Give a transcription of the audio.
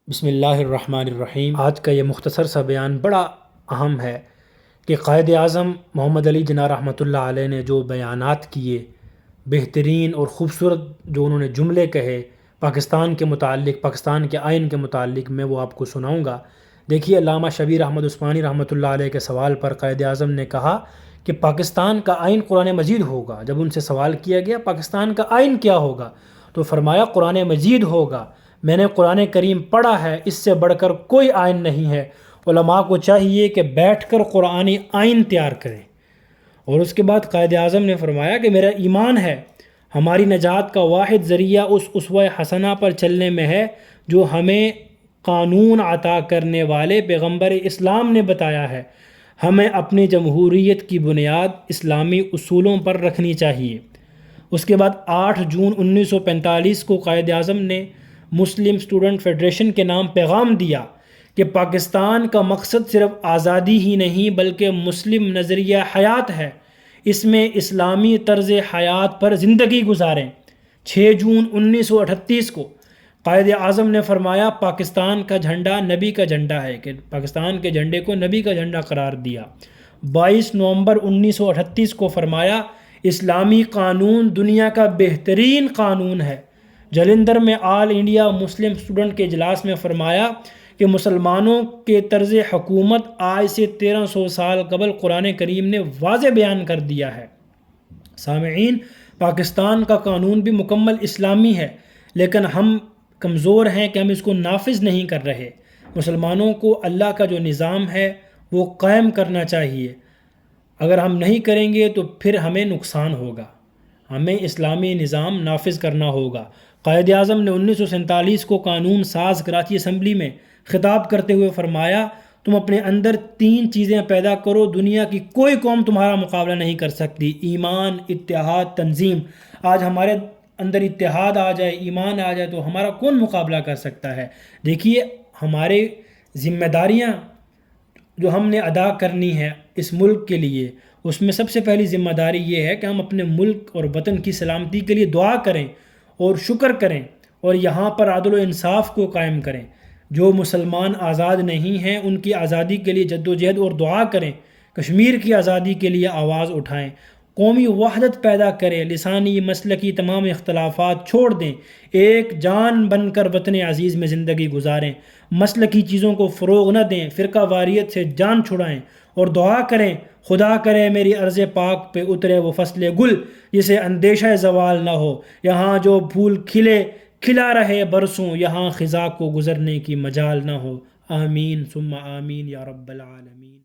بسم اللہ الرحمن الرحیم۔ آج کا یہ مختصر سا بیان بڑا اہم ہے کہ قائد اعظم محمد علی جناح رحمۃ اللہ علیہ نے جو بیانات کیے، بہترین اور خوبصورت جو انہوں نے جملے کہے پاکستان کے متعلق، پاکستان کے آئین کے متعلق، میں وہ آپ کو سناؤں گا۔ دیکھیے، علامہ شبیر احمد عثمانی رحمۃ اللہ علیہ کے سوال پر قائد اعظم نے کہا کہ پاکستان کا آئین قرآن مجید ہوگا۔ جب ان سے سوال کیا گیا پاکستان کا آئین کیا ہوگا تو فرمایا قرآن مجید ہوگا۔ میں نے قرآن کریم پڑھا ہے، اس سے بڑھ کر کوئی آئین نہیں ہے۔ علماء کو چاہیے کہ بیٹھ کر قرآنی آئین تیار کریں۔ اور اس کے بعد قائد اعظم نے فرمایا کہ میرا ایمان ہے ہماری نجات کا واحد ذریعہ اس اسوہ حسنہ پر چلنے میں ہے جو ہمیں قانون عطا کرنے والے پیغمبر اسلام نے بتایا ہے۔ ہمیں اپنی جمہوریت کی بنیاد اسلامی اصولوں پر رکھنی چاہیے۔ اس کے بعد 8 جون 1945 کو قائد اعظم نے مسلم اسٹوڈنٹ فیڈریشن کے نام پیغام دیا کہ پاکستان کا مقصد صرف آزادی ہی نہیں بلکہ مسلم نظریہ حیات ہے، اس میں اسلامی طرز حیات پر زندگی گزاریں۔ 6 جون 1938 کو قائد اعظم نے فرمایا پاکستان کا جھنڈا نبی کا جھنڈا ہے، کہ پاکستان کے جھنڈے کو نبی کا جھنڈا قرار دیا۔ 22 نومبر 1938 کو فرمایا اسلامی قانون دنیا کا بہترین قانون ہے۔ جلندھر میں آل انڈیا مسلم اسٹوڈنٹ کے اجلاس میں فرمایا کہ مسلمانوں کے طرز حکومت آج سے 1300 سال قبل قرآن کریم نے واضح بیان کر دیا ہے۔ سامعین، پاکستان کا قانون بھی مکمل اسلامی ہے، لیکن ہم کمزور ہیں کہ ہم اس کو نافذ نہیں کر رہے۔ مسلمانوں کو اللہ کا جو نظام ہے وہ قائم کرنا چاہیے۔ اگر ہم نہیں کریں گے تو پھر ہمیں نقصان ہوگا۔ ہمیں اسلامی نظام نافذ کرنا ہوگا۔ قائد اعظم نے 1947 کو قانون ساز کراچی اسمبلی میں خطاب کرتے ہوئے فرمایا تم اپنے اندر 3 چیزیں پیدا کرو، دنیا کی کوئی قوم تمہارا مقابلہ نہیں کر سکتی: ایمان، اتحاد، تنظیم۔ آج ہمارے اندر اتحاد آ جائے، ایمان آ جائے تو ہمارا کون مقابلہ کر سکتا ہے؟ دیکھیے، ہمارے ذمہ داریاں جو ہم نے ادا کرنی ہے اس ملک کے لیے، اس میں سب سے پہلی ذمہ داری یہ ہے کہ ہم اپنے ملک اور وطن کی سلامتی کے لیے دعا کریں اور شکر کریں، اور یہاں پر عدل و انصاف کو قائم کریں۔ جو مسلمان آزاد نہیں ہیں ان کی آزادی کے لیے جدوجہد اور دعا کریں۔ کشمیر کی آزادی کے لیے آواز اٹھائیں، قومی وحدت پیدا کریں، لسانی مسلکی تمام اختلافات چھوڑ دیں، ایک جان بن کر وطن عزیز میں زندگی گزاریں، مسلکی چیزوں کو فروغ نہ دیں، فرقہ واریت سے جان چھڑائیں اور دعا کریں خدا کرے میری ارض پاک پہ اترے وہ فصل گل جسے اندیشہ زوال نہ ہو، یہاں جو پھول کھلا رہے برسوں، یہاں خزاں کو گزرنے کی مجال نہ ہو۔ آمین ثم آمین یا رب العالمین۔